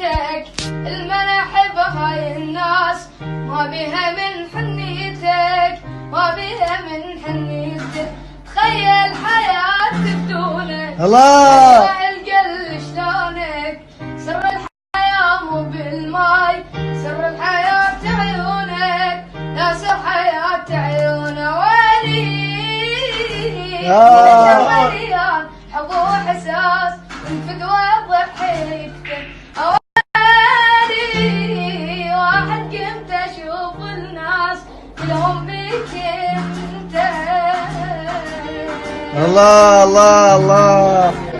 حياتك المناحب هاي الناس ما بيها من حنيتك ما بيها من حنيتك تخيل حياتك دونك الله القل شلونك سر الحياة مو بالماي سر الحياة عيونك لا سر حياة عيونه ويلي مليان حب وحساس انفق وضحكتك اوالي واحد قمت اشوف الناس كلهم بيك انت الله الله الله